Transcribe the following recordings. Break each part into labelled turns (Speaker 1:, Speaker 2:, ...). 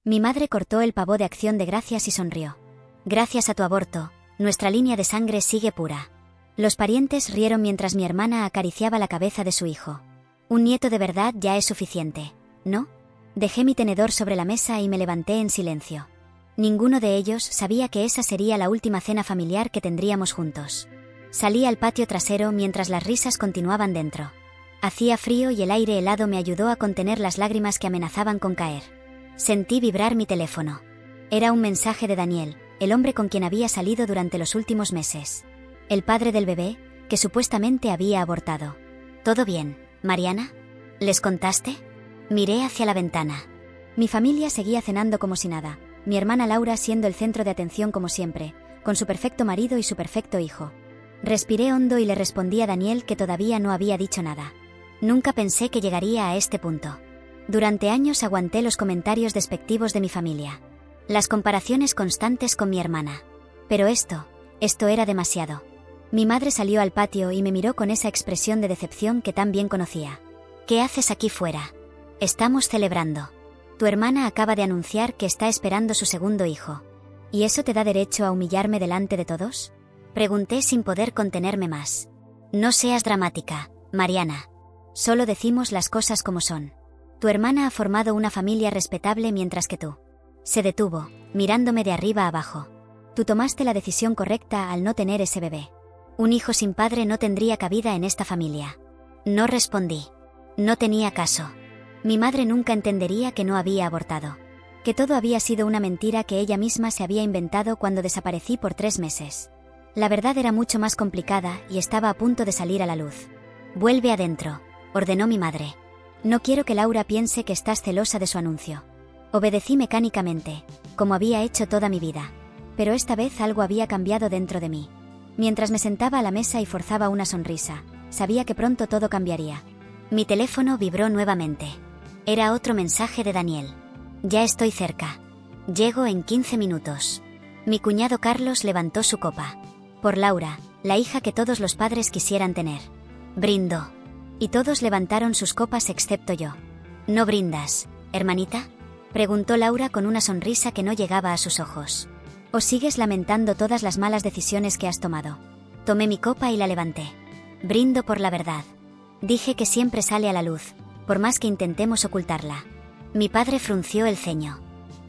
Speaker 1: Mi madre cortó el pavó de Acción de Gracias y sonrió. Gracias a tu aborto, nuestra línea de sangre sigue pura. Los parientes rieron mientras mi hermana acariciaba la cabeza de su hijo. Un nieto de verdad ya es suficiente, ¿no? Dejé mi tenedor sobre la mesa y me levanté en silencio. Ninguno de ellos sabía que esa sería la última cena familiar que tendríamos juntos. Salí al patio trasero mientras las risas continuaban dentro. Hacía frío y el aire helado me ayudó a contener las lágrimas que amenazaban con caer. Sentí vibrar mi teléfono. Era un mensaje de Daniel, el hombre con quien había salido durante los últimos meses. El padre del bebé, que supuestamente había abortado. ¿Todo bien, Mariana? ¿Les contaste? Miré hacia la ventana. Mi familia seguía cenando como si nada, mi hermana Laura siendo el centro de atención como siempre, con su perfecto marido y su perfecto hijo. Respiré hondo y le respondí a Daniel que todavía no había dicho nada. Nunca pensé que llegaría a este punto. Durante años aguanté los comentarios despectivos de mi familia. Las comparaciones constantes con mi hermana. Pero esto era demasiado. Mi madre salió al patio y me miró con esa expresión de decepción que tan bien conocía. ¿Qué haces aquí fuera? Estamos celebrando. Tu hermana acaba de anunciar que está esperando su segundo hijo. ¿Y eso te da derecho a humillarme delante de todos? Pregunté sin poder contenerme más. No seas dramática, Mariana. Solo decimos las cosas como son. Tu hermana ha formado una familia respetable mientras que tú. Se detuvo, mirándome de arriba abajo. Tú tomaste la decisión correcta al no tener ese bebé. Un hijo sin padre no tendría cabida en esta familia. No respondí. No tenía caso. Mi madre nunca entendería que no había abortado. Que todo había sido una mentira que ella misma se había inventado cuando desaparecí por 3 meses. La verdad era mucho más complicada y estaba a punto de salir a la luz. Vuelve adentro, ordenó mi madre. No quiero que Laura piense que estás celosa de su anuncio. Obedecí mecánicamente, como había hecho toda mi vida. Pero esta vez algo había cambiado dentro de mí. Mientras me sentaba a la mesa y forzaba una sonrisa, sabía que pronto todo cambiaría. Mi teléfono vibró nuevamente. Era otro mensaje de Daniel. Ya estoy cerca. Llego en 15 minutos. Mi cuñado Carlos levantó su copa. Por Laura, la hija que todos los padres quisieran tener. Brindó. Y todos levantaron sus copas excepto yo. ¿No brindas, hermanita?, preguntó Laura con una sonrisa que no llegaba a sus ojos. ¿O sigues lamentando todas las malas decisiones que has tomado? Tomé mi copa y la levanté. Brindo por la verdad. Dije que siempre sale a la luz, por más que intentemos ocultarla. Mi padre frunció el ceño.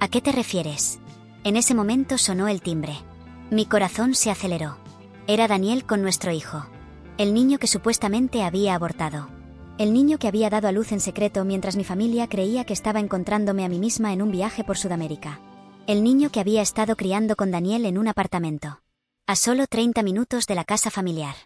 Speaker 1: ¿A qué te refieres? En ese momento sonó el timbre. Mi corazón se aceleró. Era Daniel con nuestro hijo. El niño que supuestamente había abortado. El niño que había dado a luz en secreto mientras mi familia creía que estaba encontrándome a mí misma en un viaje por Sudamérica. El niño que había estado criando con Daniel en un apartamento. A solo 30 minutos de la casa familiar.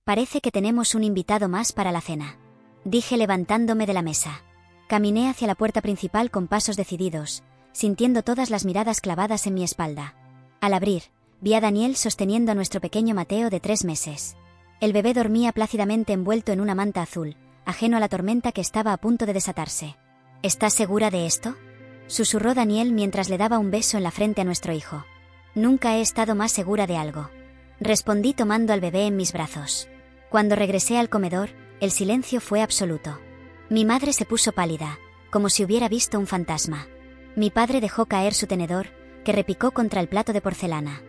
Speaker 1: Parece que tenemos un invitado más para la cena. Dije levantándome de la mesa. Caminé hacia la puerta principal con pasos decididos, sintiendo todas las miradas clavadas en mi espalda. Al abrir, vi a Daniel sosteniendo a nuestro pequeño Mateo de 3 meses. El bebé dormía plácidamente envuelto en una manta azul, ajeno a la tormenta que estaba a punto de desatarse. ¿Estás segura de esto?, susurró Daniel mientras le daba un beso en la frente a nuestro hijo. Nunca he estado más segura de algo. Respondí tomando al bebé en mis brazos. Cuando regresé al comedor, el silencio fue absoluto. Mi madre se puso pálida, como si hubiera visto un fantasma. Mi padre dejó caer su tenedor, que repicó contra el plato de porcelana.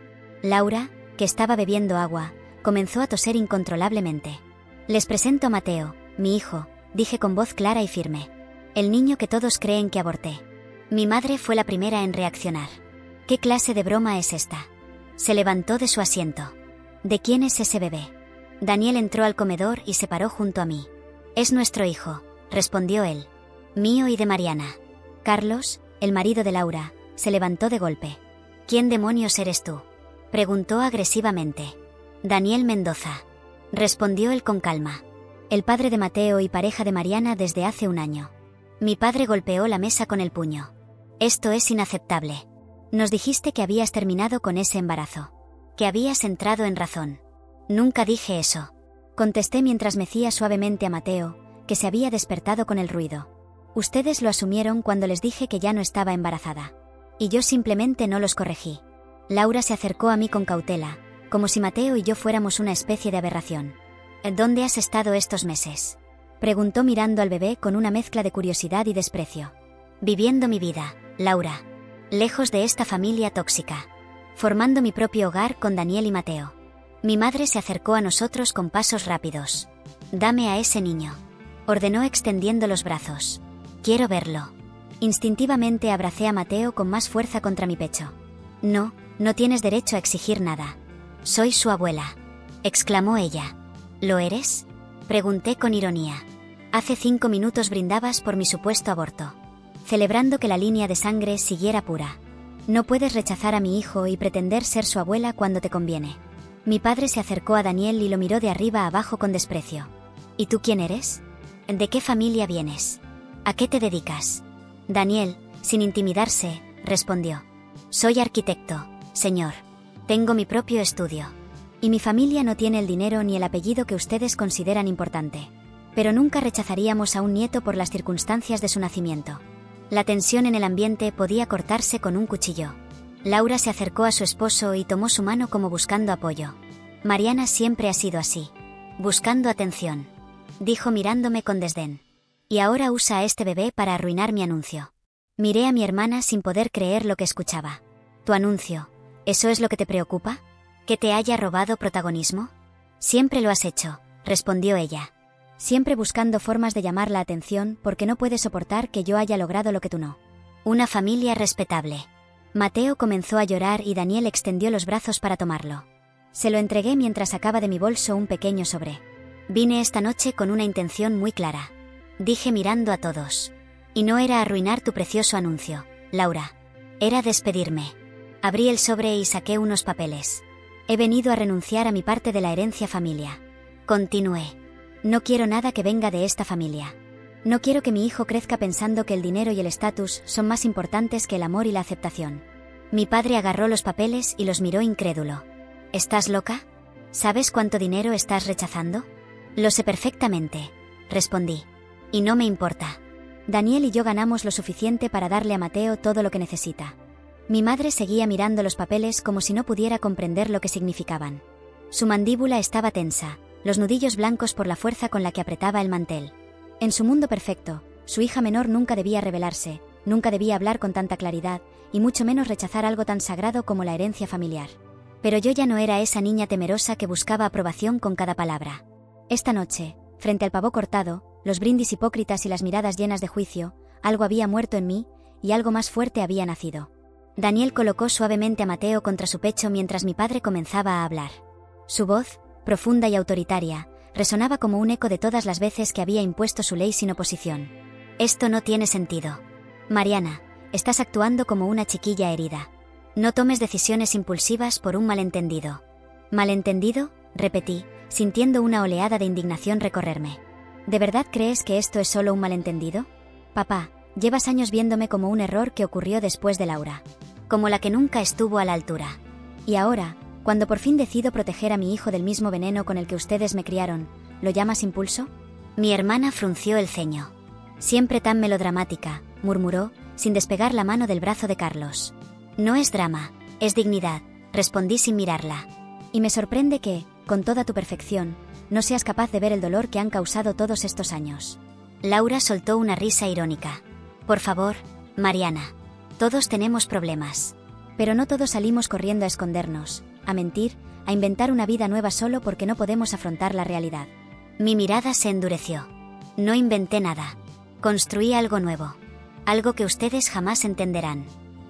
Speaker 1: Laura, que estaba bebiendo agua, comenzó a toser incontrolablemente. Les presento a Mateo, mi hijo, dije con voz clara y firme. El niño que todos creen que aborté. Mi madre fue la primera en reaccionar. ¿Qué clase de broma es esta? Se levantó de su asiento. ¿De quién es ese bebé? Daniel entró al comedor y se paró junto a mí. Es nuestro hijo, respondió él. Mío y de Mariana. Carlos, el marido de Laura, se levantó de golpe. ¿Quién demonios eres tú?, preguntó agresivamente. Daniel Mendoza, respondió él con calma. El padre de Mateo y pareja de Mariana desde hace 1 año. Mi padre golpeó la mesa con el puño. Esto es inaceptable. Nos dijiste que habías terminado con ese embarazo. Que habías entrado en razón. Nunca dije eso, contesté mientras mecía suavemente a Mateo, que se había despertado con el ruido. Ustedes lo asumieron cuando les dije que ya no estaba embarazada. Y yo simplemente no los corregí. Laura se acercó a mí con cautela, como si Mateo y yo fuéramos una especie de aberración. ¿Dónde has estado estos meses?, preguntó mirando al bebé con una mezcla de curiosidad y desprecio. Viviendo mi vida, Laura. lejos de esta familia tóxica, formando mi propio hogar con Daniel y Mateo. Mi madre se acercó a nosotros con pasos rápidos. «Dame a ese niño», ordenó extendiendo los brazos. «Quiero verlo». Instintivamente abracé a Mateo con más fuerza contra mi pecho. «No, no tienes derecho a exigir nada. Soy su abuela», exclamó ella. «¿Lo eres?», pregunté con ironía. «Hace 5 minutos brindabas por mi supuesto aborto, celebrando que la línea de sangre siguiera pura. No puedes rechazar a mi hijo y pretender ser su abuela cuando te conviene». Mi padre se acercó a Daniel y lo miró de arriba a abajo con desprecio. «¿Y tú quién eres? ¿De qué familia vienes? ¿A qué te dedicas?». Daniel, sin intimidarse, respondió: «Soy arquitecto, señor. Tengo mi propio estudio. Y mi familia no tiene el dinero ni el apellido que ustedes consideran importante. Pero nunca rechazaríamos a un nieto por las circunstancias de su nacimiento». La tensión en el ambiente podía cortarse con un cuchillo. Laura se acercó a su esposo y tomó su mano como buscando apoyo. «Mariana siempre ha sido así. Buscando atención», dijo mirándome con desdén. «Y ahora usa a este bebé para arruinar mi anuncio». Miré a mi hermana sin poder creer lo que escuchaba. «¿Tu anuncio? ¿Eso es lo que te preocupa? ¿Que te haya robado protagonismo?». «Siempre lo has hecho», respondió ella. «Siempre buscando formas de llamar la atención porque no puedes soportar que yo haya logrado lo que tú no». «Una familia respetable». Mateo comenzó a llorar y Daniel extendió los brazos para tomarlo. Se lo entregué mientras sacaba de mi bolso un pequeño sobre. «Vine esta noche con una intención muy clara», dije mirando a todos. «Y no era arruinar tu precioso anuncio, Laura. Era despedirme». Abrí el sobre y saqué unos papeles. «He venido a renunciar a mi parte de la herencia familia». Continué. «No quiero nada que venga de esta familia. No quiero que mi hijo crezca pensando que el dinero y el estatus son más importantes que el amor y la aceptación». Mi padre agarró los papeles y los miró incrédulo. «¿Estás loca? ¿Sabes cuánto dinero estás rechazando?». «Lo sé perfectamente», respondí. «Y no me importa. Daniel y yo ganamos lo suficiente para darle a Mateo todo lo que necesita». Mi madre seguía mirando los papeles como si no pudiera comprender lo que significaban. Su mandíbula estaba tensa, los nudillos blancos por la fuerza con la que apretaba el mantel. En su mundo perfecto, su hija menor nunca debía rebelarse, nunca debía hablar con tanta claridad, y mucho menos rechazar algo tan sagrado como la herencia familiar. Pero yo ya no era esa niña temerosa que buscaba aprobación con cada palabra. Esta noche, frente al pavo cortado, los brindis hipócritas y las miradas llenas de juicio, algo había muerto en mí, y algo más fuerte había nacido. Daniel colocó suavemente a Mateo contra su pecho mientras mi padre comenzaba a hablar. Su voz, profunda y autoritaria, resonaba como un eco de todas las veces que había impuesto su ley sin oposición. «Esto no tiene sentido. Mariana, estás actuando como una chiquilla herida. No tomes decisiones impulsivas por un malentendido». «¿Malentendido?», repetí, sintiendo una oleada de indignación recorrerme. «¿De verdad crees que esto es solo un malentendido? Papá, llevas años viéndome como un error que ocurrió después de Laura. Como la que nunca estuvo a la altura. Y ahora, cuando por fin decido proteger a mi hijo del mismo veneno con el que ustedes me criaron, ¿lo llamas impulso?». Mi hermana frunció el ceño. «Siempre tan melodramática», murmuró, sin despegar la mano del brazo de Carlos. «No es drama, es dignidad», respondí sin mirarla. «Y me sorprende que, con toda tu perfección, no seas capaz de ver el dolor que han causado todos estos años». Laura soltó una risa irónica. «Por favor, Mariana. Todos tenemos problemas. Pero no todos salimos corriendo a escondernos, a mentir, a inventar una vida nueva solo porque no podemos afrontar la realidad». Mi mirada se endureció. «No inventé nada. Construí algo nuevo. Algo que ustedes jamás entenderán.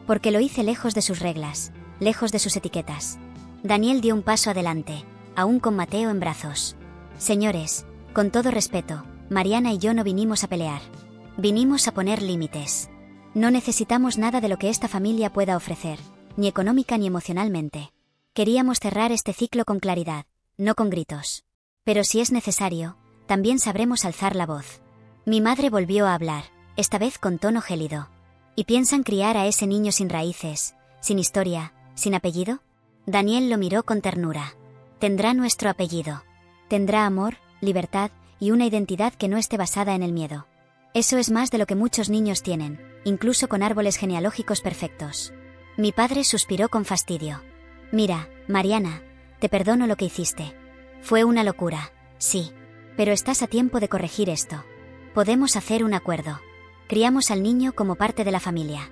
Speaker 1: Porque lo hice lejos de sus reglas, lejos de sus etiquetas». Daniel dio un paso adelante, aún con Mateo en brazos. «Señores, con todo respeto, Mariana y yo no vinimos a pelear. Vinimos a poner límites. No necesitamos nada de lo que esta familia pueda ofrecer, ni económica ni emocionalmente. Queríamos cerrar este ciclo con claridad, no con gritos. Pero si es necesario, también sabremos alzar la voz». Mi madre volvió a hablar, esta vez con tono gélido. «¿Y piensan criar a ese niño sin raíces, sin historia, sin apellido?». Daniel lo miró con ternura. «Tendrá nuestro apellido. Tendrá amor, libertad y una identidad que no esté basada en el miedo. Eso es más de lo que muchos niños tienen, incluso con árboles genealógicos perfectos». Mi padre suspiró con fastidio. «Mira, Mariana, te perdono lo que hiciste. Fue una locura, sí. Pero estás a tiempo de corregir esto. Podemos hacer un acuerdo. Criamos al niño como parte de la familia.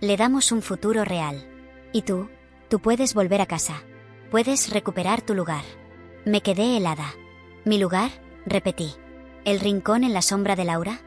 Speaker 1: Le damos un futuro real. Y tú puedes volver a casa. Puedes recuperar tu lugar. Me quedé helada. ¿Mi lugar?, repetí. ¿El rincón en la sombra de Laura?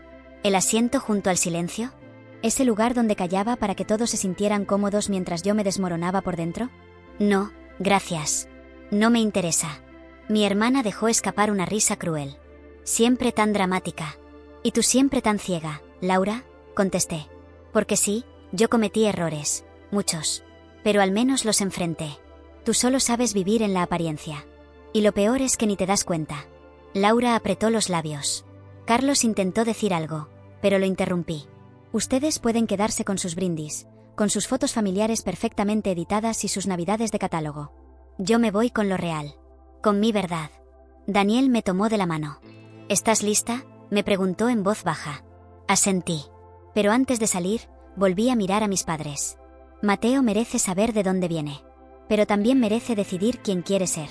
Speaker 1: ¿El asiento junto al silencio? ¿Ese lugar donde callaba para que todos se sintieran cómodos mientras yo me desmoronaba por dentro? No, gracias. No me interesa. Mi hermana dejó escapar una risa cruel. Siempre tan dramática. Y tú siempre tan ciega, Laura, contesté. Porque sí, yo cometí errores, muchos. Pero al menos los enfrenté. Tú solo sabes vivir en la apariencia. Y lo peor es que ni te das cuenta. Laura apretó los labios. Carlos intentó decir algo, pero lo interrumpí. Ustedes pueden quedarse con sus brindis, con sus fotos familiares perfectamente editadas y sus navidades de catálogo. Yo me voy con lo real. Con mi verdad. Daniel me tomó de la mano. ¿Estás lista?, me preguntó en voz baja. Asentí. Pero antes de salir, volví a mirar a mis padres. Mateo merece saber de dónde viene. Pero también merece decidir quién quiere ser.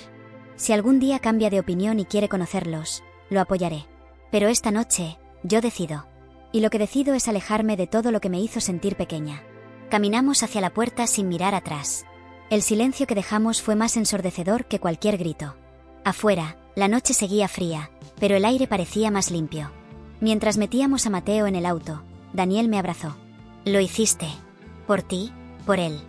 Speaker 1: Si algún día cambia de opinión y quiere conocerlos, lo apoyaré. Pero esta noche, yo decido. Y lo que decido es alejarme de todo lo que me hizo sentir pequeña. Caminamos hacia la puerta sin mirar atrás. El silencio que dejamos fue más ensordecedor que cualquier grito. Afuera, la noche seguía fría, pero el aire parecía más limpio. Mientras metíamos a Mateo en el auto, Daniel me abrazó. Lo hiciste. ¿Por ti? Por él.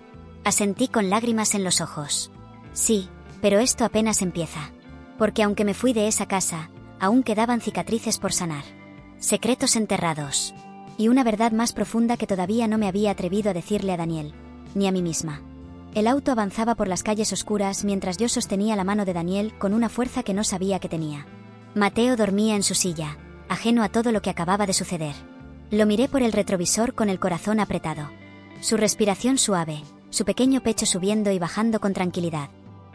Speaker 1: Asentí con lágrimas en los ojos. Sí, pero esto apenas empieza. Porque aunque me fui de esa casa, aún quedaban cicatrices por sanar. Secretos enterrados. Y una verdad más profunda que todavía no me había atrevido a decirle a Daniel, ni a mí misma. El auto avanzaba por las calles oscuras mientras yo sostenía la mano de Daniel con una fuerza que no sabía que tenía. Mateo dormía en su silla, ajeno a todo lo que acababa de suceder. Lo miré por el retrovisor con el corazón apretado. Su respiración suave, su pequeño pecho subiendo y bajando con tranquilidad.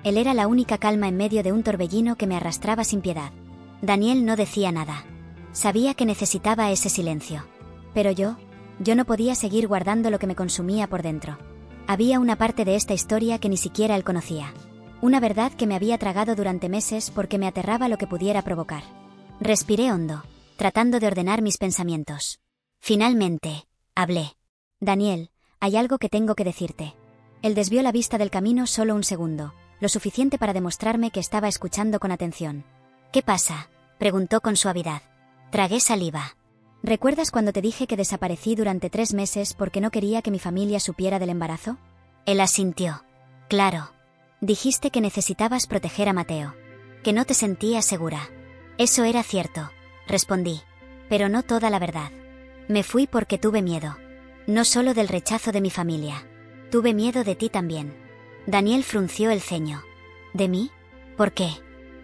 Speaker 1: Él era la única calma en medio de un torbellino que me arrastraba sin piedad. Daniel no decía nada. Sabía que necesitaba ese silencio. Pero yo no podía seguir guardando lo que me consumía por dentro. Había una parte de esta historia que ni siquiera él conocía. Una verdad que me había tragado durante meses porque me aterraba lo que pudiera provocar. Respiré hondo, tratando de ordenar mis pensamientos. Finalmente, hablé. Daniel, hay algo que tengo que decirte. Él desvió la vista del camino solo un segundo, lo suficiente para demostrarme que estaba escuchando con atención. ¿Qué pasa?, preguntó con suavidad. Tragué saliva. ¿Recuerdas cuando te dije que desaparecí durante 3 meses porque no quería que mi familia supiera del embarazo? Él asintió. Claro. Dijiste que necesitabas proteger a Mateo. Que no te sentías segura. Eso era cierto, respondí. Pero no toda la verdad. Me fui porque tuve miedo. No solo del rechazo de mi familia. Tuve miedo de ti también. Daniel frunció el ceño. ¿De mí? ¿Por qué?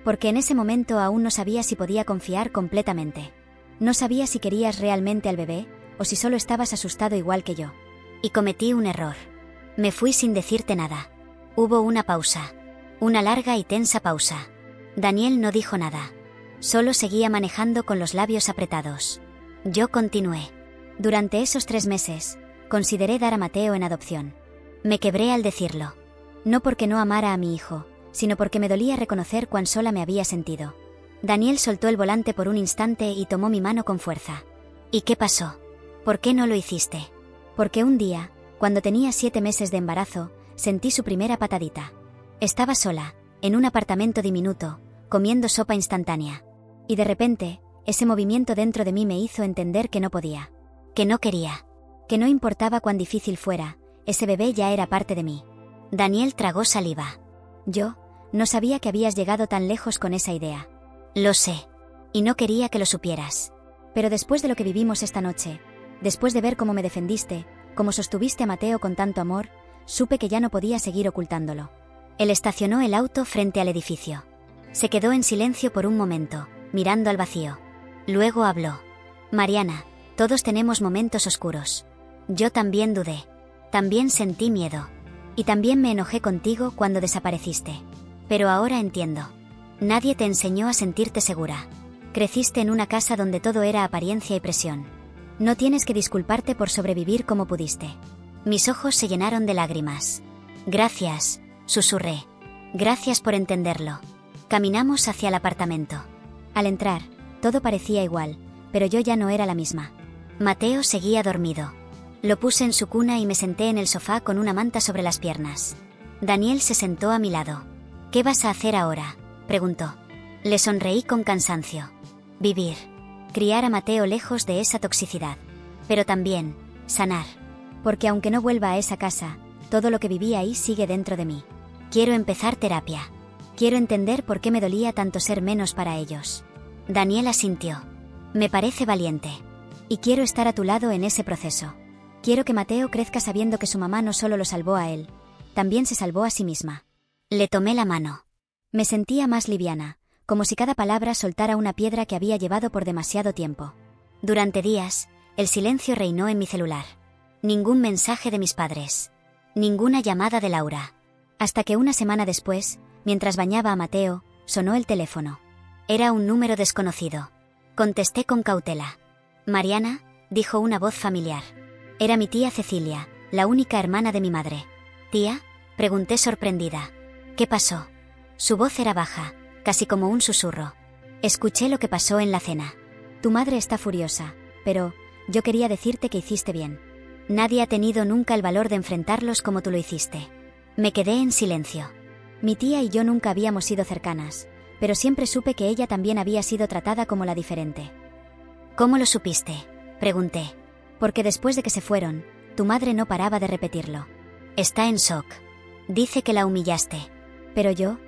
Speaker 1: Porque en ese momento aún no sabía si podía confiar completamente. No sabía si querías realmente al bebé, o si solo estabas asustado igual que yo. Y cometí un error. Me fui sin decirte nada. Hubo una pausa. Una larga y tensa pausa. Daniel no dijo nada. Solo seguía manejando con los labios apretados. Yo continué. Durante esos 3 meses, consideré dar a Mateo en adopción. Me quebré al decirlo. No porque no amara a mi hijo, sino porque me dolía reconocer cuán sola me había sentido. Daniel soltó el volante por un instante y tomó mi mano con fuerza. ¿Y qué pasó? ¿Por qué no lo hiciste? Porque un día, cuando tenía 7 meses de embarazo, sentí su primera patadita. Estaba sola, en un apartamento diminuto, comiendo sopa instantánea. Y de repente, ese movimiento dentro de mí me hizo entender que no podía. Que no quería. Que no importaba cuán difícil fuera, ese bebé ya era parte de mí. Daniel tragó saliva. Yo no sabía que habías llegado tan lejos con esa idea. Lo sé. Y no quería que lo supieras. Pero después de lo que vivimos esta noche, después de ver cómo me defendiste, cómo sostuviste a Mateo con tanto amor, supe que ya no podía seguir ocultándolo. Él estacionó el auto frente al edificio. Se quedó en silencio por un momento, mirando al vacío. Luego habló. Mariana, todos tenemos momentos oscuros. Yo también dudé. También sentí miedo. Y también me enojé contigo cuando desapareciste. Pero ahora entiendo. Nadie te enseñó a sentirte segura. Creciste en una casa donde todo era apariencia y presión. No tienes que disculparte por sobrevivir como pudiste. Mis ojos se llenaron de lágrimas. Gracias, susurré. Gracias por entenderlo. Caminamos hacia el apartamento. Al entrar, todo parecía igual, pero yo ya no era la misma. Mateo seguía dormido. Lo puse en su cuna y me senté en el sofá con una manta sobre las piernas. Daniel se sentó a mi lado. «¿Qué vas a hacer ahora?», preguntó. Le sonreí con cansancio. «Vivir. Criar a Mateo lejos de esa toxicidad. Pero también, sanar. Porque aunque no vuelva a esa casa, todo lo que viví ahí sigue dentro de mí. Quiero empezar terapia. Quiero entender por qué me dolía tanto ser menos para ellos». Daniel asintió. «Me parece valiente. Y quiero estar a tu lado en ese proceso. Quiero que Mateo crezca sabiendo que su mamá no solo lo salvó a él, también se salvó a sí misma». Le tomé la mano. Me sentía más liviana, como si cada palabra soltara una piedra que había llevado por demasiado tiempo. Durante días, el silencio reinó en mi celular. Ningún mensaje de mis padres. Ninguna llamada de Laura. Hasta que una semana después, mientras bañaba a Mateo, sonó el teléfono. Era un número desconocido. Contesté con cautela. «Mariana», dijo una voz familiar. Era mi tía Cecilia, la única hermana de mi madre. «¿Tía?», pregunté sorprendida. «¿Qué pasó?». Su voz era baja, casi como un susurro. «Escuché lo que pasó en la cena. Tu madre está furiosa, pero yo quería decirte que hiciste bien. Nadie ha tenido nunca el valor de enfrentarlos como tú lo hiciste». Me quedé en silencio. Mi tía y yo nunca habíamos sido cercanas, pero siempre supe que ella también había sido tratada como la diferente. «¿Cómo lo supiste?», pregunté. «Porque después de que se fueron, tu madre no paraba de repetirlo. Está en shock. Dice que la humillaste. Pero yo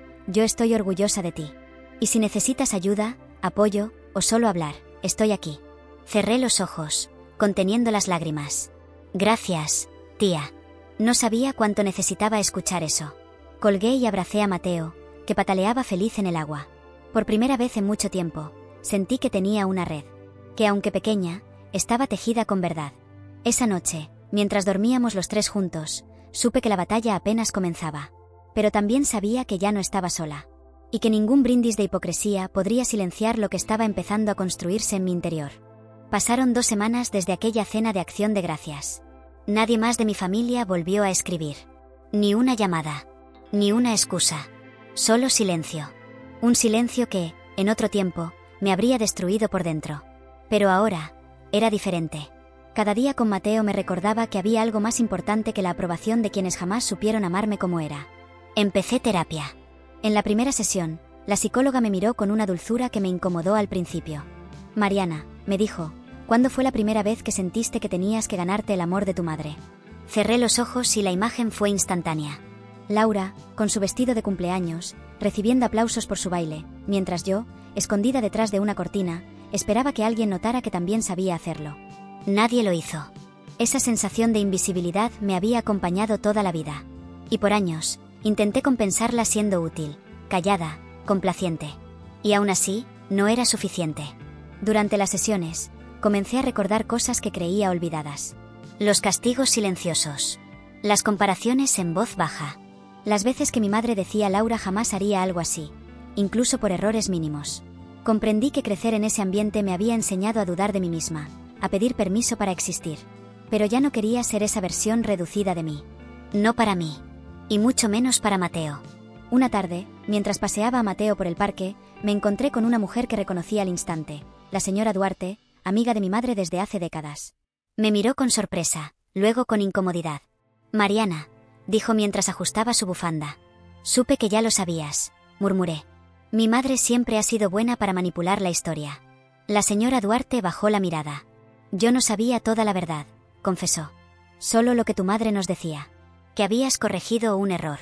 Speaker 1: estoy orgullosa de ti. Y si necesitas ayuda, apoyo, o solo hablar, estoy aquí». Cerré los ojos, conteniendo las lágrimas. «Gracias, tía». No sabía cuánto necesitaba escuchar eso. Colgué y abracé a Mateo, que pataleaba feliz en el agua. Por primera vez en mucho tiempo, sentí que tenía una red, que aunque pequeña, estaba tejida con verdad. Esa noche, mientras dormíamos los tres juntos, supe que la batalla apenas comenzaba. Pero también sabía que ya no estaba sola. Y que ningún brindis de hipocresía podría silenciar lo que estaba empezando a construirse en mi interior. Pasaron 2 semanas desde aquella cena de acción de gracias. Nadie más de mi familia volvió a escribir. Ni una llamada. Ni una excusa. Solo silencio. Un silencio que, en otro tiempo, me habría destruido por dentro. Pero ahora, era diferente. Cada día con Mateo me recordaba que había algo más importante que la aprobación de quienes jamás supieron amarme como era. Empecé terapia. En la primera sesión, la psicóloga me miró con una dulzura que me incomodó al principio. «Mariana», me dijo, «¿cuándo fue la primera vez que sentiste que tenías que ganarte el amor de tu madre?». Cerré los ojos y la imagen fue instantánea. Laura, con su vestido de cumpleaños, recibiendo aplausos por su baile, mientras yo, escondida detrás de una cortina, esperaba que alguien notara que también sabía hacerlo. Nadie lo hizo. Esa sensación de invisibilidad me había acompañado toda la vida. Y por años, intenté compensarla siendo útil, callada, complaciente. Y aún así, no era suficiente. Durante las sesiones, comencé a recordar cosas que creía olvidadas. Los castigos silenciosos. Las comparaciones en voz baja. Las veces que mi madre decía Laura jamás haría algo así, incluso por errores mínimos. Comprendí que crecer en ese ambiente me había enseñado a dudar de mí misma, a pedir permiso para existir. Pero ya no quería ser esa versión reducida de mí. No para mí. Y mucho menos para Mateo. Una tarde, mientras paseaba a Mateo por el parque, me encontré con una mujer que reconocí al instante, la señora Duarte, amiga de mi madre desde hace décadas. Me miró con sorpresa, luego con incomodidad. «Mariana», dijo mientras ajustaba su bufanda. «Supe que ya lo sabías», murmuré. «Mi madre siempre ha sido buena para manipular la historia». La señora Duarte bajó la mirada. «Yo no sabía toda la verdad», confesó. «Solo lo que tu madre nos decía. Que habías corregido un error.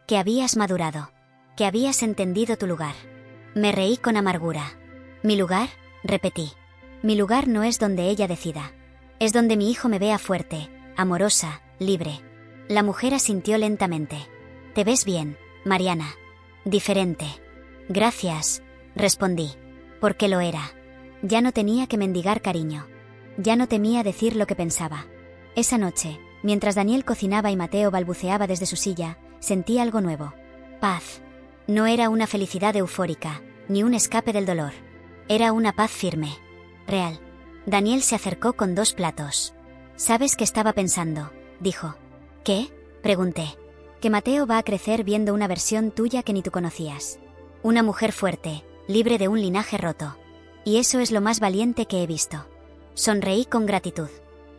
Speaker 1: Que habías madurado. Que habías entendido tu lugar». Me reí con amargura. «¿Mi lugar?», repetí. «Mi lugar no es donde ella decida. Es donde mi hijo me vea fuerte, amorosa, libre». La mujer asintió lentamente. «Te ves bien, Mariana. Diferente». «Gracias», respondí. Porque lo era. Ya no tenía que mendigar cariño. Ya no temía decir lo que pensaba. Esa noche, mientras Daniel cocinaba y Mateo balbuceaba desde su silla, sentí algo nuevo. Paz. No era una felicidad eufórica, ni un escape del dolor. Era una paz firme. Real. Daniel se acercó con 2 platos. «¿Sabes qué estaba pensando?», dijo. «¿Qué?», pregunté. «Que Mateo va a crecer viendo una versión tuya que ni tú conocías. Una mujer fuerte, libre de un linaje roto. Y eso es lo más valiente que he visto». Sonreí con gratitud.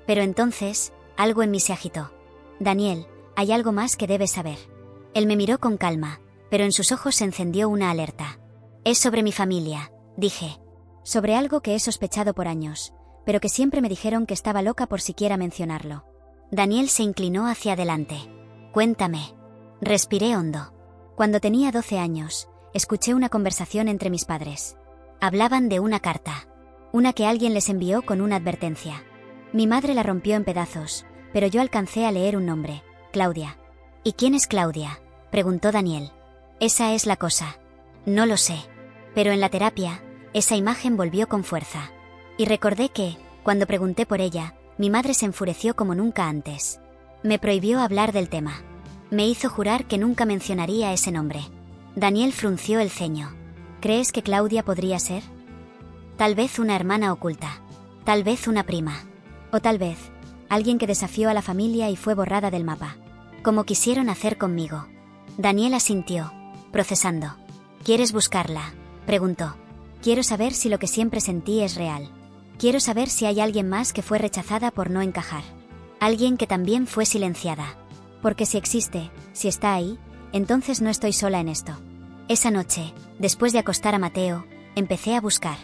Speaker 1: Pero entonces, Algo en mí se agitó. Daniel, hay algo más que debes saber. Él me miró con calma, pero en sus ojos se encendió una alerta. Es sobre mi familia, dije. Sobre algo que he sospechado por años, pero que siempre me dijeron que estaba loca por siquiera mencionarlo. Daniel se inclinó hacia adelante. Cuéntame. Respiré hondo. Cuando tenía 12 años, escuché una conversación entre mis padres. Hablaban de una carta. Una que alguien les envió con una advertencia. Mi madre la rompió en pedazos, pero yo alcancé a leer un nombre, Claudia. ¿Y quién es Claudia?, preguntó Daniel. Esa es la cosa. No lo sé. Pero en la terapia, esa imagen volvió con fuerza. Y recordé que, cuando pregunté por ella, mi madre se enfureció como nunca antes. Me prohibió hablar del tema. Me hizo jurar que nunca mencionaría ese nombre. Daniel frunció el ceño. ¿Crees que Claudia podría ser? Tal vez una hermana oculta. Tal vez una prima. O tal vez, alguien que desafió a la familia y fue borrada del mapa. Como quisieron hacer conmigo. Daniel asintió, procesando. ¿Quieres buscarla?, preguntó. Quiero saber si lo que siempre sentí es real. Quiero saber si hay alguien más que fue rechazada por no encajar. Alguien que también fue silenciada. Porque si existe, si está ahí, entonces no estoy sola en esto. Esa noche, después de acostar a Mateo, empecé a buscar.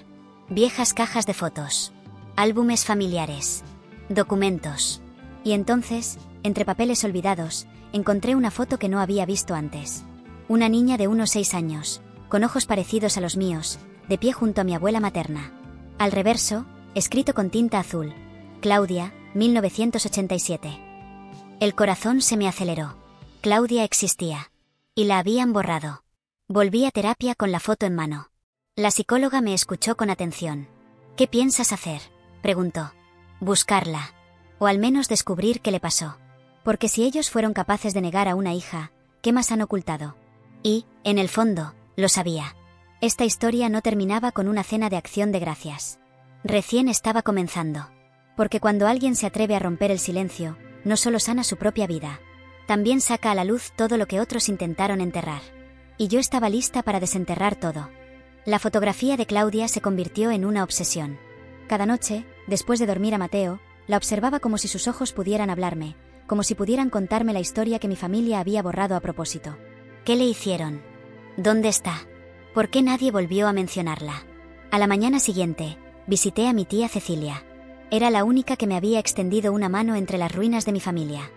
Speaker 1: Viejas cajas de fotos. Álbumes familiares. Documentos. Y entonces, entre papeles olvidados, encontré una foto que no había visto antes. Una niña de unos 6 años, con ojos parecidos a los míos, de pie junto a mi abuela materna. Al reverso, escrito con tinta azul, Claudia, 1987. El corazón se me aceleró. Claudia existía. Y la habían borrado. Volví a terapia con la foto en mano. La psicóloga me escuchó con atención. ¿Qué piensas hacer?, preguntó. Buscarla. O al menos descubrir qué le pasó. Porque si ellos fueron capaces de negar a una hija, ¿qué más han ocultado? Y, en el fondo, lo sabía. Esta historia no terminaba con una cena de acción de gracias. Recién estaba comenzando. Porque cuando alguien se atreve a romper el silencio, no solo sana su propia vida, también saca a la luz todo lo que otros intentaron enterrar. Y yo estaba lista para desenterrar todo. La fotografía de Claudia se convirtió en una obsesión. Cada noche, después de dormir a Mateo, la observaba como si sus ojos pudieran hablarme, como si pudieran contarme la historia que mi familia había borrado a propósito. ¿Qué le hicieron? ¿Dónde está? ¿Por qué nadie volvió a mencionarla? A la mañana siguiente, visité a mi tía Cecilia. Era la única que me había extendido una mano entre las ruinas de mi familia.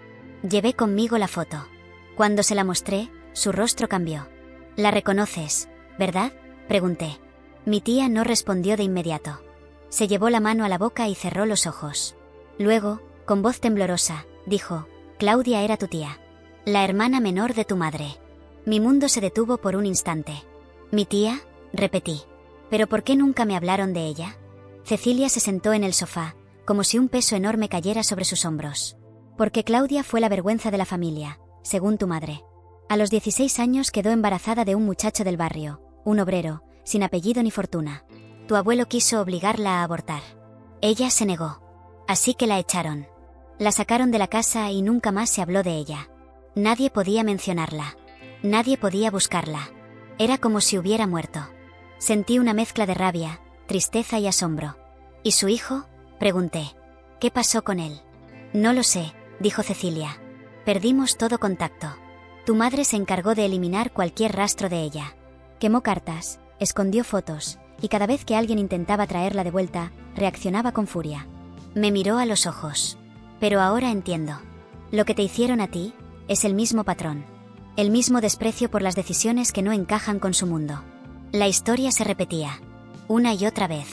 Speaker 1: Llevé conmigo la foto. Cuando se la mostré, su rostro cambió. «¿La reconoces, verdad?», pregunté. Mi tía no respondió de inmediato. Se llevó la mano a la boca y cerró los ojos. Luego, con voz temblorosa, dijo: «Claudia era tu tía. La hermana menor de tu madre». Mi mundo se detuvo por un instante. «¿Mi tía?», repetí. «¿Pero por qué nunca me hablaron de ella?». Cecilia se sentó en el sofá, como si un peso enorme cayera sobre sus hombros. «Porque Claudia fue la vergüenza de la familia, según tu madre. A los 16 años quedó embarazada de un muchacho del barrio, un obrero, sin apellido ni fortuna. Tu abuelo quiso obligarla a abortar. Ella se negó. Así que la echaron. La sacaron de la casa y nunca más se habló de ella. Nadie podía mencionarla. Nadie podía buscarla. Era como si hubiera muerto». Sentí una mezcla de rabia, tristeza y asombro. «¿Y su hijo?», pregunté. «¿Qué pasó con él?». «No lo sé», dijo Cecilia. «Perdimos todo contacto. Tu madre se encargó de eliminar cualquier rastro de ella. Quemó cartas, escondió fotos, y cada vez que alguien intentaba traerla de vuelta, reaccionaba con furia». Me miró a los ojos. «Pero ahora entiendo. Lo que te hicieron a ti es el mismo patrón. El mismo desprecio por las decisiones que no encajan con su mundo». La historia se repetía. Una y otra vez.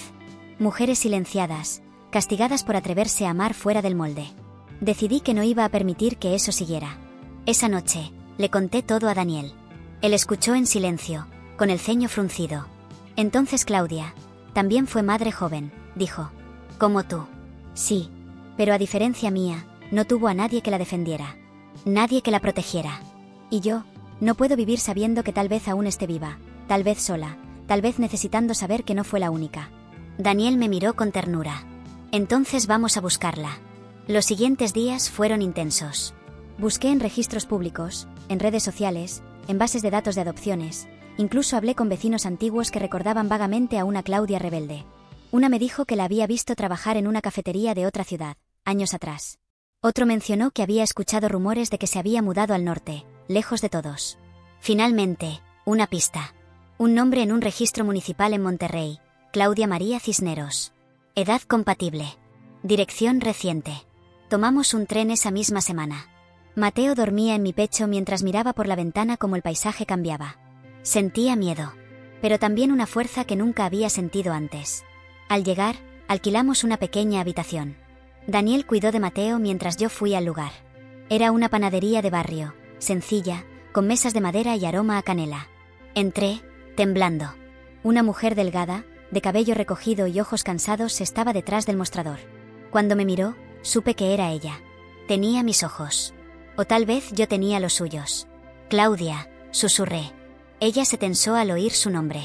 Speaker 1: Mujeres silenciadas, castigadas por atreverse a amar fuera del molde. Decidí que no iba a permitir que eso siguiera. Esa noche, le conté todo a Daniel. Él escuchó en silencio, con el ceño fruncido. «Entonces Claudia también fue madre joven», dijo. «Como tú». «Sí, pero a diferencia mía, no tuvo a nadie que la defendiera. Nadie que la protegiera. Y yo, no puedo vivir sabiendo que tal vez aún esté viva, tal vez sola, tal vez necesitando saber que no fue la única». Daniel me miró con ternura. «Entonces vamos a buscarla». Los siguientes días fueron intensos. Busqué en registros públicos, en redes sociales, en bases de datos de adopciones, incluso hablé con vecinos antiguos que recordaban vagamente a una Claudia rebelde. Una me dijo que la había visto trabajar en una cafetería de otra ciudad, años atrás. Otro mencionó que había escuchado rumores de que se había mudado al norte, lejos de todos. Finalmente, una pista. Un nombre en un registro municipal en Monterrey, Claudia María Cisneros. Edad compatible. Dirección reciente. Tomamos un tren esa misma semana. Mateo dormía en mi pecho mientras miraba por la ventana como el paisaje cambiaba. Sentía miedo, pero también una fuerza que nunca había sentido antes. Al llegar, alquilamos una pequeña habitación. Daniel cuidó de Mateo mientras yo fui al lugar. Era una panadería de barrio, sencilla, con mesas de madera y aroma a canela. Entré, temblando. Una mujer delgada, de cabello recogido y ojos cansados, estaba detrás del mostrador. Cuando me miró, supe que era ella. Tenía mis ojos. O tal vez yo tenía los suyos. Claudia, susurré. Ella se tensó al oír su nombre.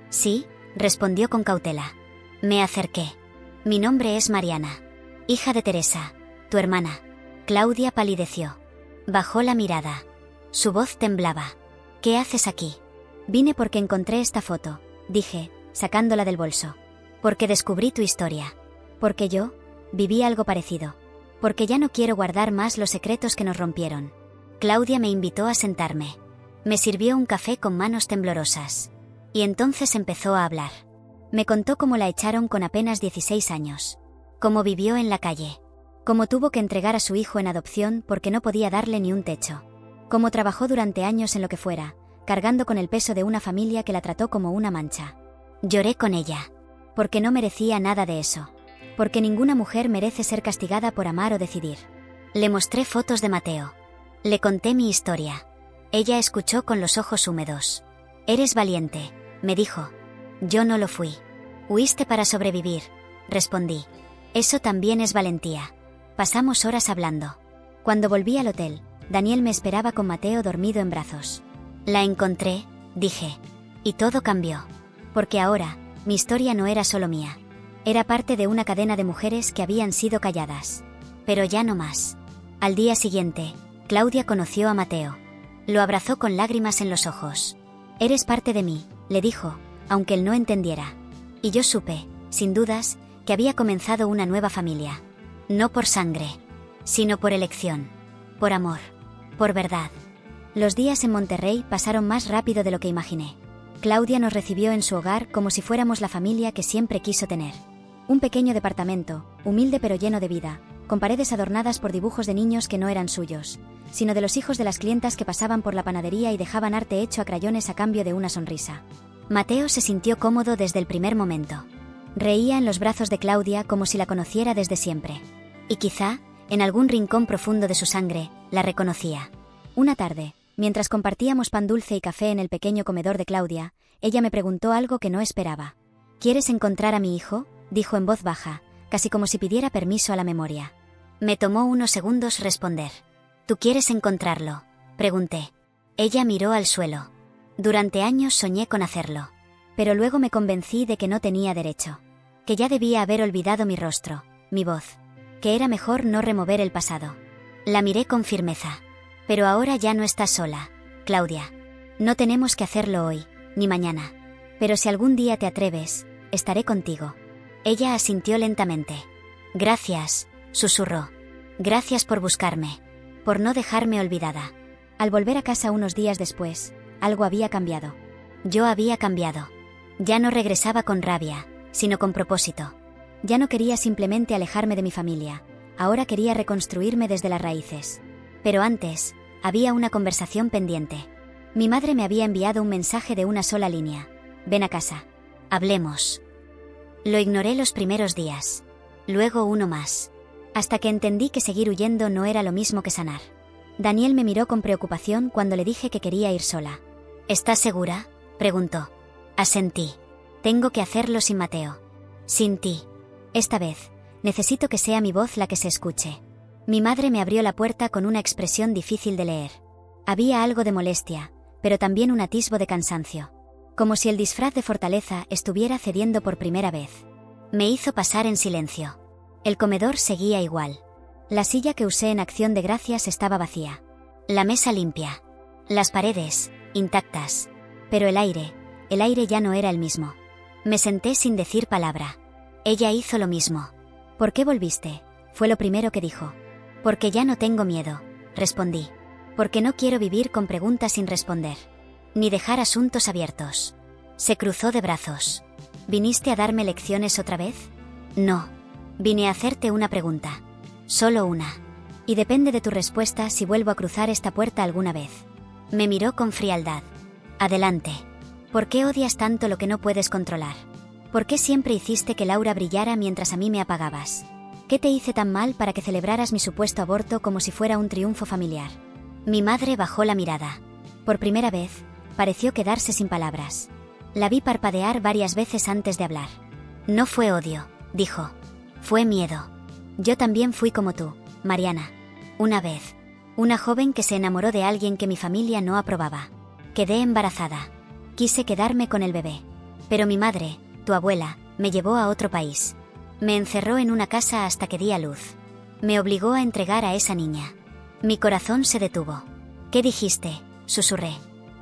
Speaker 1: Sí, respondió con cautela. Me acerqué. Mi nombre es Mariana. Hija de Teresa, tu hermana. Claudia palideció. Bajó la mirada. Su voz temblaba. ¿Qué haces aquí? Vine porque encontré esta foto, dije, sacándola del bolso. Porque descubrí tu historia. Porque yo viví algo parecido. Porque ya no quiero guardar más los secretos que nos rompieron. Claudia me invitó a sentarme. Me sirvió un café con manos temblorosas. Y entonces empezó a hablar. Me contó cómo la echaron con apenas 16 años. Cómo vivió en la calle. Cómo tuvo que entregar a su hijo en adopción porque no podía darle ni un techo. Cómo trabajó durante años en lo que fuera, cargando con el peso de una familia que la trató como una mancha. Lloré con ella. Porque no merecía nada de eso. Porque ninguna mujer merece ser castigada por amar o decidir. Le mostré fotos de Mateo. Le conté mi historia. Ella escuchó con los ojos húmedos. Eres valiente, me dijo. Yo no lo fui. Huiste para sobrevivir, respondí. Eso también es valentía. Pasamos horas hablando. Cuando volví al hotel, Daniel me esperaba con Mateo dormido en brazos. La encontré, dije. Y todo cambió. Porque ahora, mi historia no era solo mía. Era parte de una cadena de mujeres que habían sido calladas. Pero ya no más. Al día siguiente, Claudia conoció a Mateo. Lo abrazó con lágrimas en los ojos. Eres parte de mí, le dijo, aunque él no entendiera. Y yo supe, sin dudas, que había comenzado una nueva familia. No por sangre, sino por elección. Por amor. Por verdad. Los días en Monterrey pasaron más rápido de lo que imaginé. Claudia nos recibió en su hogar como si fuéramos la familia que siempre quiso tener. Un pequeño departamento, humilde pero lleno de vida, con paredes adornadas por dibujos de niños que no eran suyos, sino de los hijos de las clientas que pasaban por la panadería y dejaban arte hecho a crayones a cambio de una sonrisa. Mateo se sintió cómodo desde el primer momento. Reía en los brazos de Claudia como si la conociera desde siempre. Y quizá, en algún rincón profundo de su sangre, la reconocía. Una tarde, mientras compartíamos pan dulce y café en el pequeño comedor de Claudia, ella me preguntó algo que no esperaba. ¿Quieres encontrar a mi hijo?, dijo en voz baja, casi como si pidiera permiso a la memoria. Me tomó unos segundos responder. ¿Tú quieres encontrarlo?, pregunté. Ella miró al suelo. Durante años soñé con hacerlo. Pero luego me convencí de que no tenía derecho. Que ya debía haber olvidado mi rostro, mi voz. Que era mejor no remover el pasado. La miré con firmeza. Pero ahora ya no estás sola, Claudia. No tenemos que hacerlo hoy, ni mañana. Pero si algún día te atreves, estaré contigo. Ella asintió lentamente. Gracias, susurró. Gracias por buscarme. Por no dejarme olvidada. Al volver a casa unos días después, algo había cambiado. Yo había cambiado. Ya no regresaba con rabia, sino con propósito. Ya no quería simplemente alejarme de mi familia. Ahora quería reconstruirme desde las raíces. Pero antes, había una conversación pendiente. Mi madre me había enviado un mensaje de una sola línea. Ven a casa. Hablemos. Lo ignoré los primeros días. Luego uno más. Hasta que entendí que seguir huyendo no era lo mismo que sanar. Daniel me miró con preocupación cuando le dije que quería ir sola. ¿Estás segura?, preguntó. Asentí. Tengo que hacerlo sin Mateo. Sin ti. Esta vez, necesito que sea mi voz la que se escuche. Mi madre me abrió la puerta con una expresión difícil de leer. Había algo de molestia, pero también un atisbo de cansancio. Como si el disfraz de fortaleza estuviera cediendo por primera vez. Me hizo pasar en silencio. El comedor seguía igual. La silla que usé en Acción de Gracias estaba vacía. La mesa limpia. Las paredes, intactas. Pero el aire ya no era el mismo. Me senté sin decir palabra. Ella hizo lo mismo. ¿Por qué volviste?, fue lo primero que dijo. Porque ya no tengo miedo, respondí. Porque no quiero vivir con preguntas sin responder. Ni dejar asuntos abiertos. Se cruzó de brazos. ¿Viniste a darme lecciones otra vez? No. Vine a hacerte una pregunta. Solo una. Y depende de tu respuesta si vuelvo a cruzar esta puerta alguna vez. Me miró con frialdad. Adelante. ¿Por qué odias tanto lo que no puedes controlar? ¿Por qué siempre hiciste que Laura brillara mientras a mí me apagabas? ¿Qué te hice tan mal para que celebraras mi supuesto aborto como si fuera un triunfo familiar? Mi madre bajó la mirada. Por primera vez, pareció quedarse sin palabras. La vi parpadear varias veces antes de hablar. No fue odio, dijo. Fue miedo. Yo también fui como tú, Mariana. Una vez. Una joven que se enamoró de alguien que mi familia no aprobaba. Quedé embarazada. Quise quedarme con el bebé. Pero mi madre, tu abuela, me llevó a otro país. Me encerró en una casa hasta que di a luz. Me obligó a entregar a esa niña. Mi corazón se detuvo. ¿Qué dijiste?, susurré.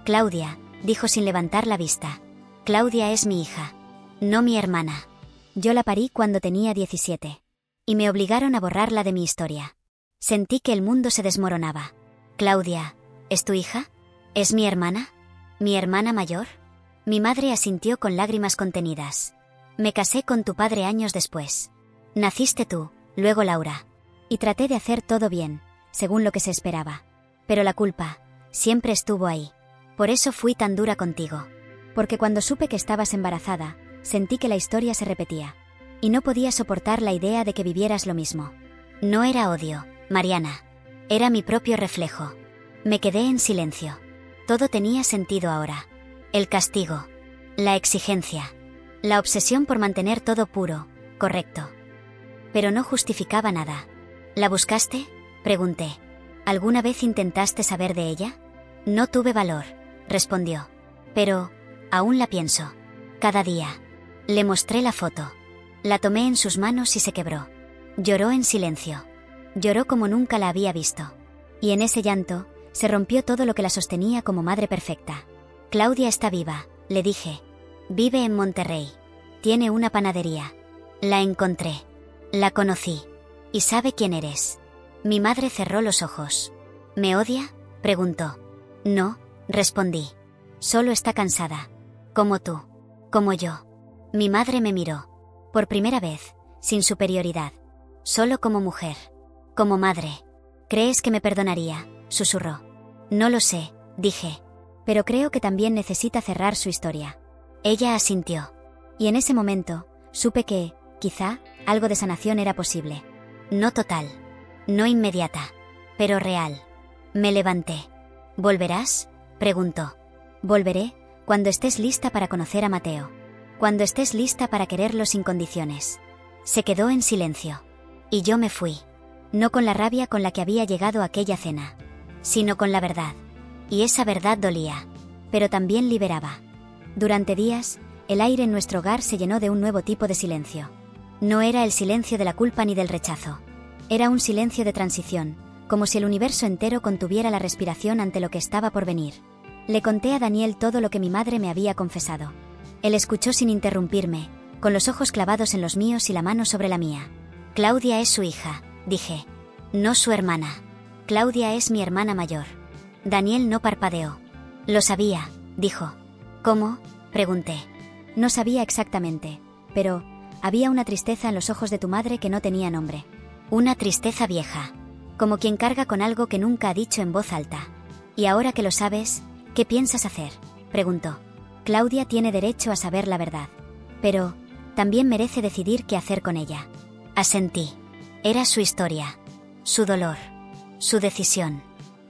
Speaker 1: Claudia, dijo sin levantar la vista. Claudia es mi hija. No mi hermana. Yo la parí cuando tenía 17. Y me obligaron a borrarla de mi historia. Sentí que el mundo se desmoronaba. Claudia, ¿es tu hija? ¿Es mi hermana? ¿Mi hermana mayor? Mi madre asintió con lágrimas contenidas. Me casé con tu padre años después. Naciste tú, luego Laura. Y traté de hacer todo bien, según lo que se esperaba. Pero la culpa siempre estuvo ahí. Por eso fui tan dura contigo. Porque cuando supe que estabas embarazada, sentí que la historia se repetía. Y no podía soportar la idea de que vivieras lo mismo. No era odio, Mariana. Era mi propio reflejo. Me quedé en silencio. Todo tenía sentido ahora. El castigo. La exigencia. La obsesión por mantener todo puro, correcto. Pero no justificaba nada. ¿La buscaste?, pregunté. ¿Alguna vez intentaste saber de ella? No tuve valor, respondió. Pero, aún la pienso. Cada día. Le mostré la foto. La tomé en sus manos y se quebró. Lloró en silencio. Lloró como nunca la había visto. Y en ese llanto, se rompió todo lo que la sostenía como madre perfecta. Claudia está viva, le dije. Vive en Monterrey. Tiene una panadería. La encontré. La conocí. Y sabe quién eres. Mi madre cerró los ojos. ¿Me odia?, preguntó. No, respondí. Solo está cansada. Como tú. Como yo. Mi madre me miró. Por primera vez, sin superioridad. Solo como mujer. Como madre. ¿Crees que me perdonaría?, susurró. No lo sé, dije. Pero creo que también necesita cerrar su historia. Ella asintió. Y en ese momento, supe que, quizá, algo de sanación era posible. No total. No inmediata. Pero real. Me levanté. ¿Volverás?, preguntó. Volveré, cuando estés lista para conocer a Mateo. Cuando estés lista para quererlo sin condiciones. Se quedó en silencio. Y yo me fui. No con la rabia con la que había llegado a aquella cena. Sino con la verdad. Y esa verdad dolía. Pero también liberaba. Durante días, el aire en nuestro hogar se llenó de un nuevo tipo de silencio. No era el silencio de la culpa ni del rechazo. Era un silencio de transición, como si el universo entero contuviera la respiración ante lo que estaba por venir. Le conté a Daniel todo lo que mi madre me había confesado. Él escuchó sin interrumpirme, con los ojos clavados en los míos y la mano sobre la mía. Claudia es su hija, dije. No su hermana. Claudia es mi hermana mayor. Daniel no parpadeó. Lo sabía, dijo. ¿Cómo?, pregunté. No sabía exactamente, pero había una tristeza en los ojos de tu madre que no tenía nombre. Una tristeza vieja, como quien carga con algo que nunca ha dicho en voz alta. Y ahora que lo sabes, ¿qué piensas hacer?, preguntó. Claudia tiene derecho a saber la verdad. Pero también merece decidir qué hacer con ella. Asentí. Era su historia. Su dolor. Su decisión.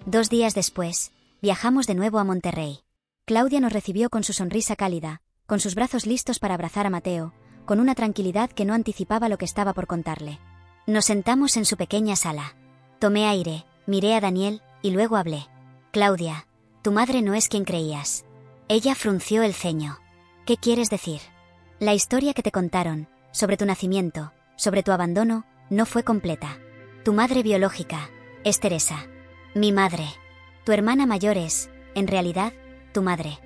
Speaker 1: 2 días después, viajamos de nuevo a Monterrey. Claudia nos recibió con su sonrisa cálida, con sus brazos listos para abrazar a Mateo, con una tranquilidad que no anticipaba lo que estaba por contarle. Nos sentamos en su pequeña sala. Tomé aire, miré a Daniel, y luego hablé. Claudia, tu madre no es quien creías. Ella frunció el ceño. ¿Qué quieres decir? La historia que te contaron, sobre tu nacimiento, sobre tu abandono, no fue completa. Tu madre biológica es Teresa. Mi madre. Tu hermana mayor es, en realidad, tu madre.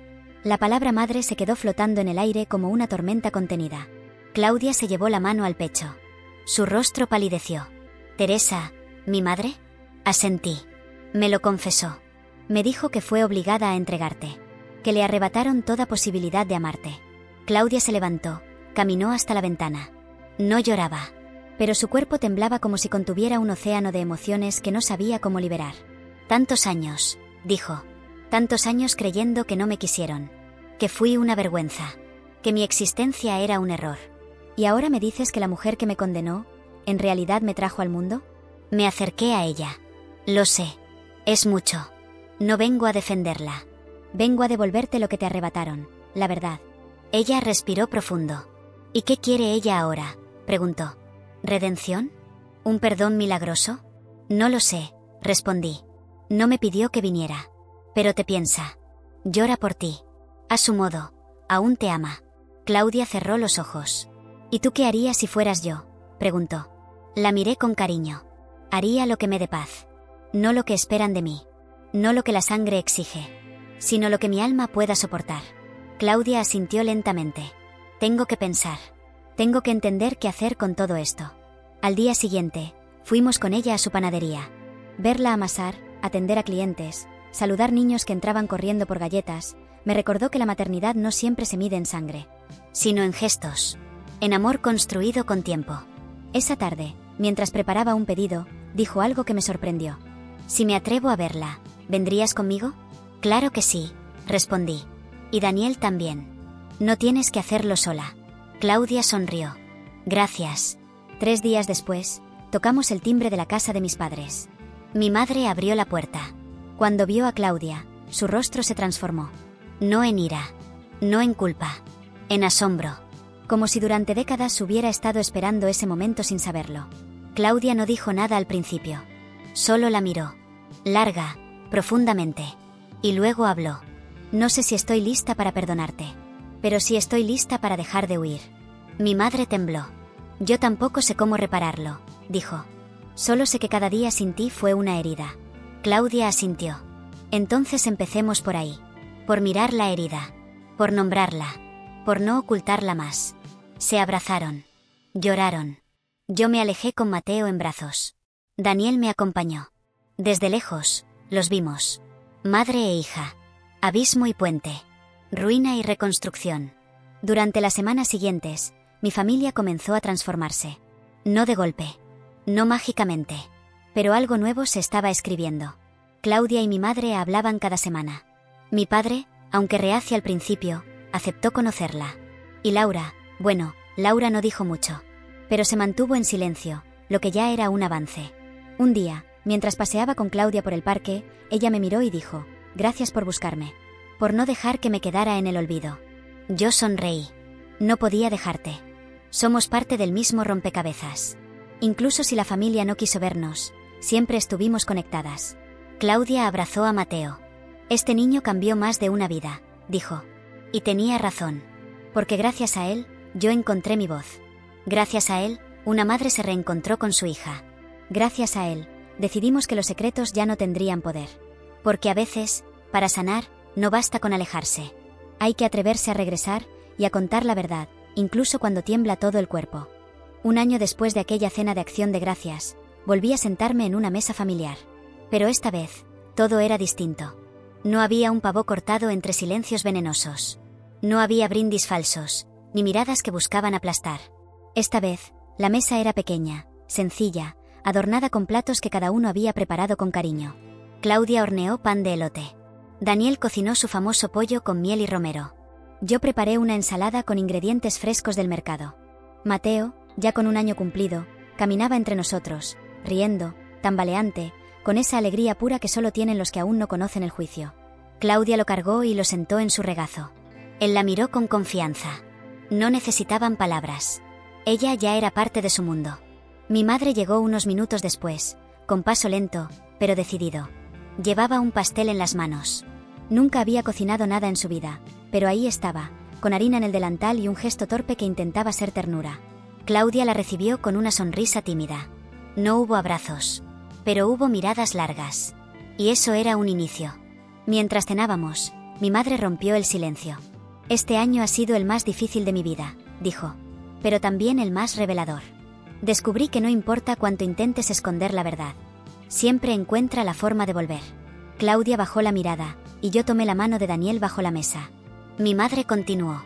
Speaker 1: La palabra madre se quedó flotando en el aire como una tormenta contenida. Claudia se llevó la mano al pecho. Su rostro palideció. Teresa, ¿Mi madre? Asentí. Me lo confesó. Me dijo que fue obligada a entregarte, que le arrebataron toda posibilidad de amarte. Claudia se levantó, caminó hasta la ventana. No lloraba, pero su cuerpo temblaba como si contuviera un océano de emociones que no sabía cómo liberar. Tantos años, dijo. Tantos años creyendo que no me quisieron, que fui una vergüenza, que mi existencia era un error. ¿Y ahora me dices que la mujer que me condenó, en realidad me trajo al mundo? Me acerqué a ella. Lo sé. Es mucho. No vengo a defenderla. Vengo a devolverte lo que te arrebataron, la verdad. Ella respiró profundo. ¿Y qué quiere ella ahora?, preguntó. ¿Redención? ¿Un perdón milagroso? No lo sé, respondí. No me pidió que viniera. Pero te piensa. Llora por ti. A su modo. Aún te ama. Claudia cerró los ojos. ¿Y tú qué harías si fueras yo?, preguntó. La miré con cariño. Haría lo que me dé paz. No lo que esperan de mí. No lo que la sangre exige. Sino lo que mi alma pueda soportar. Claudia asintió lentamente. Tengo que pensar. Tengo que entender qué hacer con todo esto. Al día siguiente, fuimos con ella a su panadería. Verla amasar, atender a clientes, saludar niños que entraban corriendo por galletas, me recordó que la maternidad no siempre se mide en sangre, sino en gestos, en amor construido con tiempo. Esa tarde, mientras preparaba un pedido, dijo algo que me sorprendió. Si me atrevo a verla, ¿vendrías conmigo? Claro que sí, respondí. Y Daniel también. No tienes que hacerlo sola. Claudia sonrió. Gracias. 3 días después, tocamos el timbre de la casa de mis padres. Mi madre abrió la puerta. Cuando vio a Claudia, su rostro se transformó. No en ira, no en culpa, en asombro. Como si durante décadas hubiera estado esperando ese momento sin saberlo. Claudia no dijo nada al principio. Solo la miró. Larga, profundamente. Y luego habló. No sé si estoy lista para perdonarte. Pero sí estoy lista para dejar de huir. Mi madre tembló. Yo tampoco sé cómo repararlo, dijo. Solo sé que cada día sin ti fue una herida. Claudia asintió. Entonces empecemos por ahí. Por mirar la herida. Por nombrarla. Por no ocultarla más. Se abrazaron. Lloraron. Yo me alejé con Mateo en brazos. Daniel me acompañó. Desde lejos, los vimos. Madre e hija. Abismo y puente. Ruina y reconstrucción. Durante las semanas siguientes, mi familia comenzó a transformarse. No de golpe. No mágicamente. Pero algo nuevo se estaba escribiendo. Claudia y mi madre hablaban cada semana. Mi padre, aunque reacio al principio, aceptó conocerla. Y Laura, bueno, Laura no dijo mucho. Pero se mantuvo en silencio, lo que ya era un avance. Un día, mientras paseaba con Claudia por el parque, ella me miró y dijo, gracias por buscarme. Por no dejar que me quedara en el olvido. Yo sonreí. No podía dejarte. Somos parte del mismo rompecabezas. Incluso si la familia no quiso vernos, siempre estuvimos conectadas. Claudia abrazó a Mateo. Este niño cambió más de una vida, dijo. Y tenía razón. Porque gracias a él, yo encontré mi voz. Gracias a él, una madre se reencontró con su hija. Gracias a él, decidimos que los secretos ya no tendrían poder. Porque a veces, para sanar, no basta con alejarse. Hay que atreverse a regresar y a contar la verdad, incluso cuando tiembla todo el cuerpo. 1 año después de aquella cena de acción de gracias, volví a sentarme en una mesa familiar. Pero esta vez, todo era distinto. No había un pavo cortado entre silencios venenosos. No había brindis falsos, ni miradas que buscaban aplastar. Esta vez, la mesa era pequeña, sencilla, adornada con platos que cada uno había preparado con cariño. Claudia horneó pan de elote. Daniel cocinó su famoso pollo con miel y romero. Yo preparé una ensalada con ingredientes frescos del mercado. Mateo, ya con 1 año cumplido, caminaba entre nosotros, riendo, tambaleante, con esa alegría pura que solo tienen los que aún no conocen el juicio. Claudia lo cargó y lo sentó en su regazo. Él la miró con confianza. No necesitaban palabras. Ella ya era parte de su mundo. Mi madre llegó unos minutos después, con paso lento, pero decidido. Llevaba un pastel en las manos. Nunca había cocinado nada en su vida, pero ahí estaba, con harina en el delantal y un gesto torpe que intentaba ser ternura. Claudia la recibió con una sonrisa tímida. No hubo abrazos, pero hubo miradas largas. Y eso era un inicio. Mientras cenábamos, mi madre rompió el silencio. Este año ha sido el más difícil de mi vida, dijo, pero también el más revelador. Descubrí que no importa cuánto intentes esconder la verdad, Siempre encuentra la forma de volver. Claudia bajó la mirada, y yo tomé la mano de Daniel bajo la mesa. Mi madre continuó.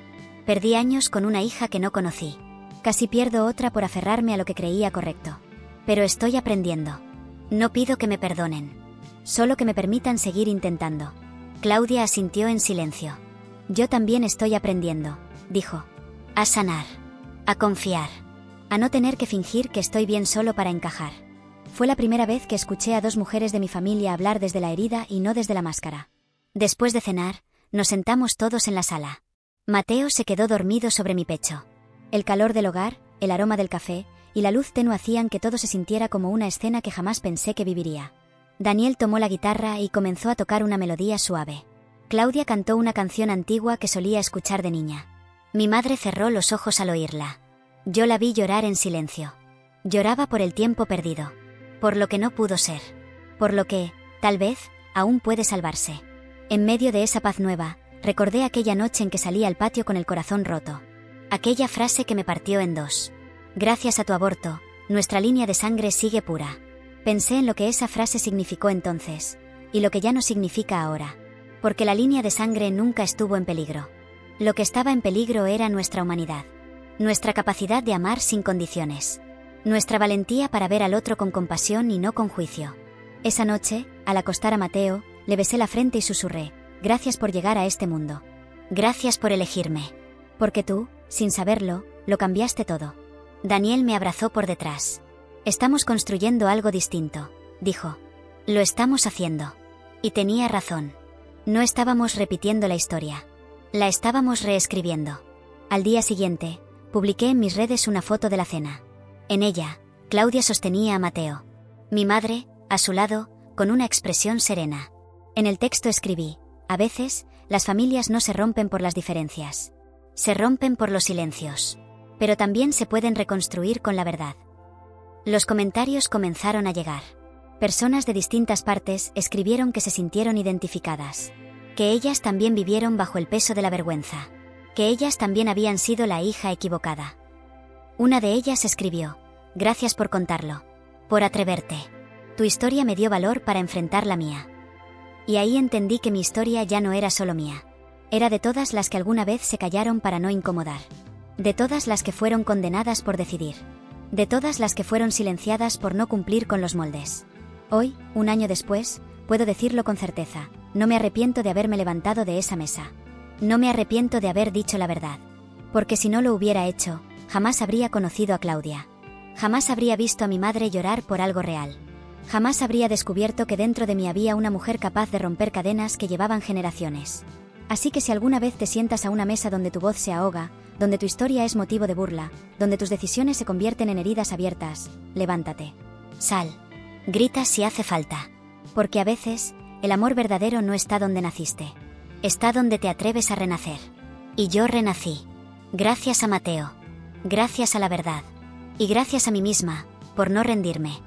Speaker 1: Perdí años con una hija que no conocí. Casi pierdo otra por aferrarme a lo que creía correcto. Pero estoy aprendiendo. No pido que me perdonen. Solo que me permitan seguir intentando. Claudia asintió en silencio. Yo también estoy aprendiendo, dijo. A sanar. A confiar. A no tener que fingir que estoy bien solo para encajar. Fue la primera vez que escuché a dos mujeres de mi familia hablar desde la herida y no desde la máscara. Después de cenar, nos sentamos todos en la sala. Mateo se quedó dormido sobre mi pecho. El calor del hogar, el aroma del café y la luz tenue hacían que todo se sintiera como una escena que jamás pensé que viviría. Daniel tomó la guitarra y comenzó a tocar una melodía suave. Claudia cantó una canción antigua que solía escuchar de niña. Mi madre cerró los ojos al oírla. Yo la vi llorar en silencio. Lloraba por el tiempo perdido. Por lo que no pudo ser. Por lo que, tal vez, aún puede salvarse. En medio de esa paz nueva, recordé aquella noche en que salí al patio con el corazón roto. Aquella frase que me partió en dos. Gracias a tu aborto, nuestra línea de sangre sigue pura. Pensé en lo que esa frase significó entonces, y lo que ya no significa ahora. Porque la línea de sangre nunca estuvo en peligro. Lo que estaba en peligro era nuestra humanidad. Nuestra capacidad de amar sin condiciones. Nuestra valentía para ver al otro con compasión y no con juicio. Esa noche, al acostar a Mateo, le besé la frente y susurré, gracias por llegar a este mundo. Gracias por elegirme. Porque tú, sin saberlo, lo cambiaste todo. Daniel me abrazó por detrás. Estamos construyendo algo distinto, dijo. Lo estamos haciendo. Y tenía razón. No estábamos repitiendo la historia. La estábamos reescribiendo. Al día siguiente, publiqué en mis redes una foto de la cena. En ella, Claudia sostenía a Mateo. Mi madre, a su lado, con una expresión serena. En el texto escribí, a veces, las familias no se rompen por las diferencias. Se rompen por los silencios. Pero también se pueden reconstruir con la verdad. Los comentarios comenzaron a llegar. Personas de distintas partes escribieron que se sintieron identificadas. Que ellas también vivieron bajo el peso de la vergüenza. Que ellas también habían sido la hija equivocada. Una de ellas escribió, gracias por contarlo. Por atreverte. Tu historia me dio valor para enfrentar la mía. Y ahí entendí que mi historia ya no era solo mía. Era de todas las que alguna vez se callaron para no incomodar. De todas las que fueron condenadas por decidir. De todas las que fueron silenciadas por no cumplir con los moldes. Hoy, un año después, puedo decirlo con certeza, no me arrepiento de haberme levantado de esa mesa. No me arrepiento de haber dicho la verdad. Porque si no lo hubiera hecho, jamás habría conocido a Claudia. Jamás habría visto a mi madre llorar por algo real. Jamás habría descubierto que dentro de mí había una mujer capaz de romper cadenas que llevaban generaciones. Así que si alguna vez te sientas a una mesa donde tu voz se ahoga, donde tu historia es motivo de burla, donde tus decisiones se convierten en heridas abiertas, levántate. Sal. Grita si hace falta. Porque a veces, el amor verdadero no está donde naciste. Está donde te atreves a renacer. Y yo renací. Gracias a Mateo. Gracias a la verdad. Y gracias a mí misma, por no rendirme.